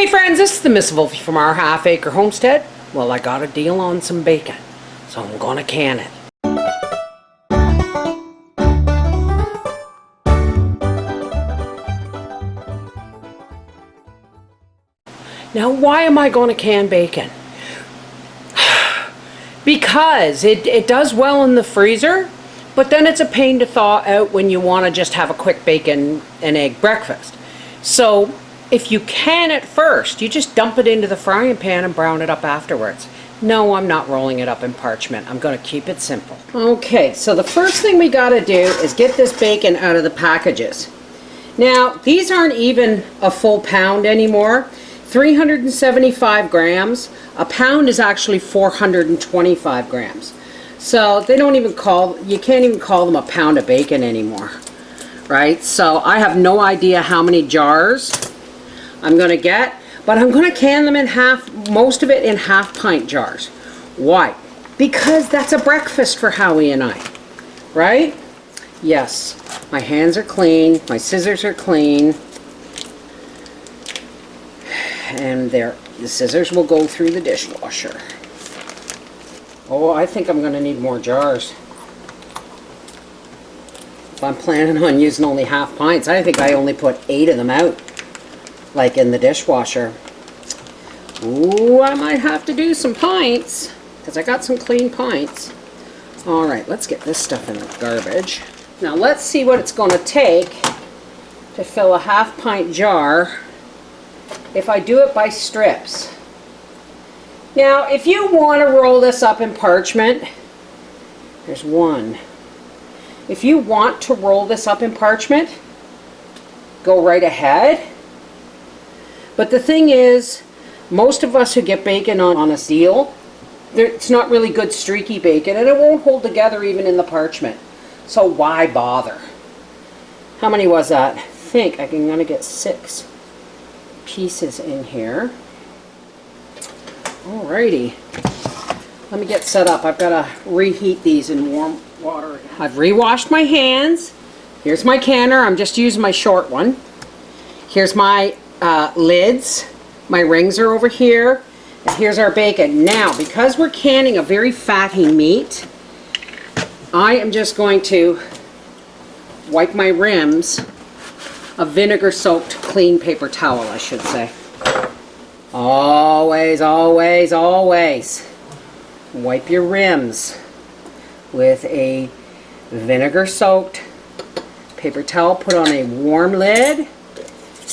Hey friends, this is the Miss Wolfie from our Half Acre Homestead. Well, I got a deal on some bacon, so I'm gonna can it. Now, why am I gonna can bacon? Because it does well in the freezer, but then it's a pain to thaw out when you want to just have a quick bacon and egg breakfast. So if you can it first, you just dump it into the frying pan and brown it up afterwards. No, I'm not rolling it up in parchment. I'm going to keep it simple. Okay, so the first thing we got to do is get this bacon out of the packages. Now, these aren't even a full pound anymore. 375 grams. A pound is actually 425 grams. So they don't even you can't even call them a pound of bacon anymore, right? So I have no idea how many jars I'm going to get, but I'm going to can them in most of it in half-pint jars. Why? Because that's a breakfast for Howie and I, right? Yes, my hands are clean, my scissors are clean, and the scissors will go through the dishwasher. Oh, I think I'm going to need more jars. If I'm planning on using only half pints, I think I only put 8 of them out, like in the dishwasher. Ooh, I might have to do some pints, because I got some clean pints. Alright, let's get this stuff in the garbage. Now let's see what it's going to take to fill a half-pint jar if I do it by strips. Now, if you want to roll this up in parchment, there's one. If you want to roll this up in parchment, go right ahead. But the thing is, most of us who get bacon on a seal, it's not really good streaky bacon, and it won't hold together even in the parchment. So why bother? How many was that? I think I'm going to get 6 pieces in here. Alrighty, let me get set up. I've got to reheat these in warm water. I've re-washed my hands. Here's my canner. I'm just using my short one. Here's my lids. My rings are over here. And here's our bacon. Now, because we're canning a very fatty meat, I am just going to wipe my rims, a vinegar-soaked clean paper towel, I should say. Always, always, always wipe your rims with a vinegar-soaked paper towel. Put on a warm lid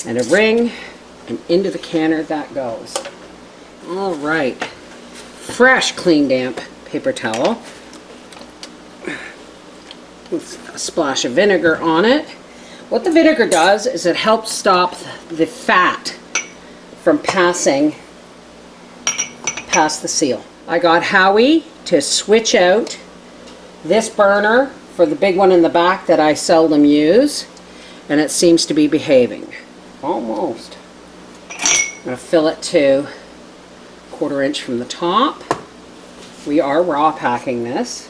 and a ring, and into the canner that goes. Alright, fresh, clean, damp paper towel with a splash of vinegar on it. What the vinegar does is it helps stop the fat from passing past the seal. I got Howie to switch out this burner for the big one in the back that I seldom use, and it seems to be behaving. Almost. I'm going to fill it to 1/4 inch from the top. We are raw packing this.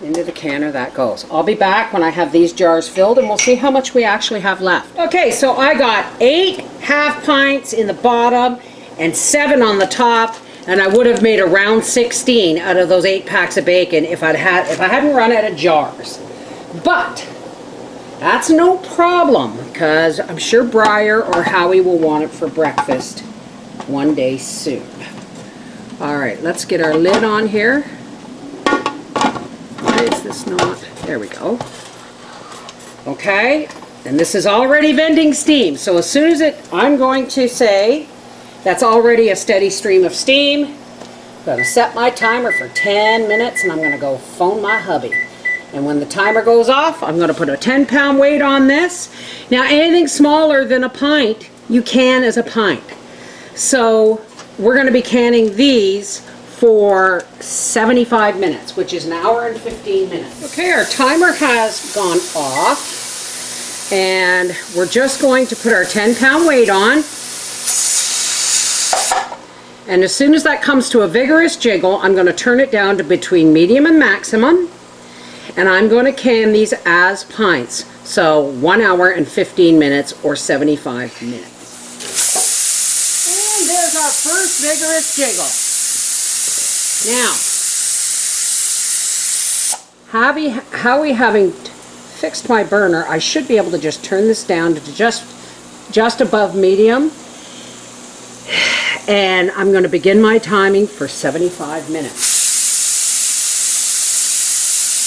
Into the canner that goes. I'll be back when I have these jars filled, and we'll see how much we actually have left. Okay, so I got 8 half pints in the bottom and 7 on the top, and I would have made around 16 out of those 8 packs of bacon if I hadn't run out of jars. But that's no problem, because I'm sure Briar or Howie will want it for breakfast one day soon. Alright, let's get our lid on here. Why is this not? There we go. Okay, and this is already venting steam, so as soon as I'm going to say that's already a steady stream of steam. I'm going to set my timer for 10 minutes, and I'm going to go phone my hubby. And when the timer goes off, I'm going to put a 10-pound weight on this. Now, anything smaller than a pint, you can as a pint. So we're going to be canning these for 75 minutes, which is 1 hour and 15 minutes. Okay, our timer has gone off, and we're just going to put our 10-pound weight on. And as soon as that comes to a vigorous jiggle, I'm going to turn it down to between medium and maximum. And I'm going to can these as pints. So 1 hour and 15 minutes or 75 minutes. And there's our first vigorous jiggle. Now, Howie having fixed my burner, I should be able to just turn this down to just above medium. And I'm going to begin my timing for 75 minutes.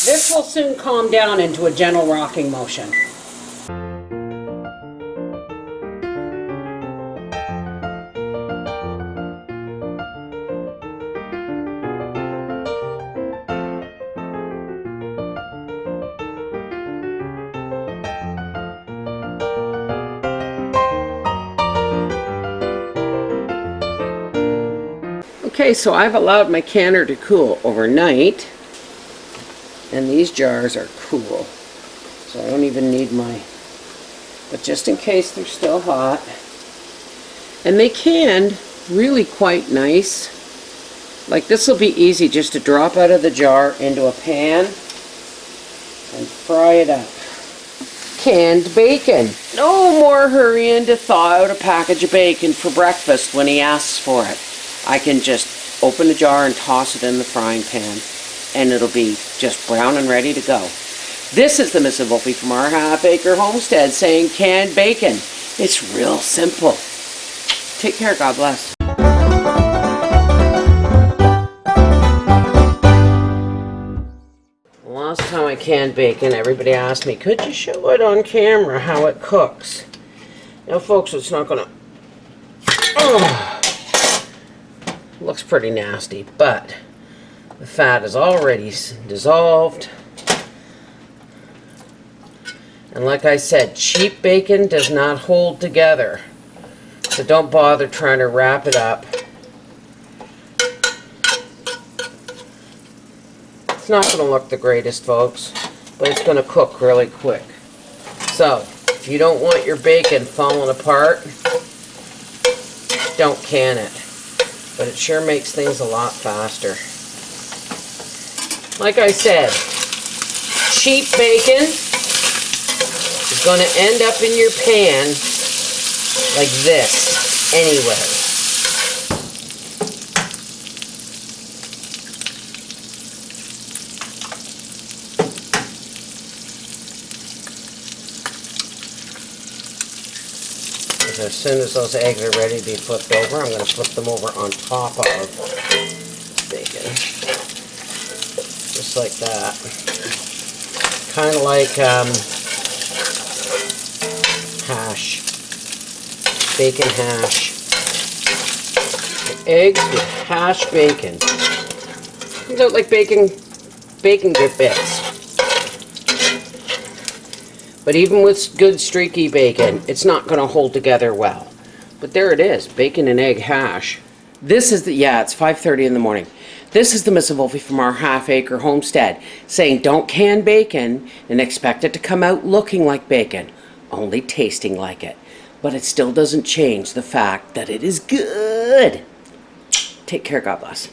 This will soon calm down into a gentle rocking motion. Okay, so I've allowed my canner to cool overnight, and these jars are cool, so I don't even need but just in case they're still hot. And they canned really quite nice. Like, this will be easy just to drop out of the jar into a pan and fry it up. Canned bacon. No more hurrying to thaw out a package of bacon for breakfast when he asks for it. I can just open the jar and toss it in the frying pan, and it'll be just brown and ready to go. This is the Mrs. Wolfie from our half-acre homestead saying canned bacon. It's real simple. Take care. God bless. Last time I canned bacon, everybody asked me, could you show it on camera how it cooks? Now, folks, it's not gonna... looks pretty nasty, but the fat is already dissolved. And like I said, cheap bacon does not hold together. So don't bother trying to wrap it up. It's not going to look the greatest, folks, but it's going to cook really quick. So, if you don't want your bacon falling apart, don't can it. But it sure makes things a lot faster. Like I said, cheap bacon is going to end up in your pan like this anyway. As soon as those eggs are ready to be flipped over, I'm going to flip them over on top of bacon. Just like that. Kind of like hash. Bacon hash. Eggs with hash bacon. Comes out like bacon good bits. But even with good streaky bacon, it's not going to hold together well. But there it is, bacon and egg hash. This is it's 5:30 in the morning. This is the Mrs. Wolfie from our half-acre homestead saying don't can bacon and expect it to come out looking like bacon, only tasting like it. But it still doesn't change the fact that it is good. Take care, God bless.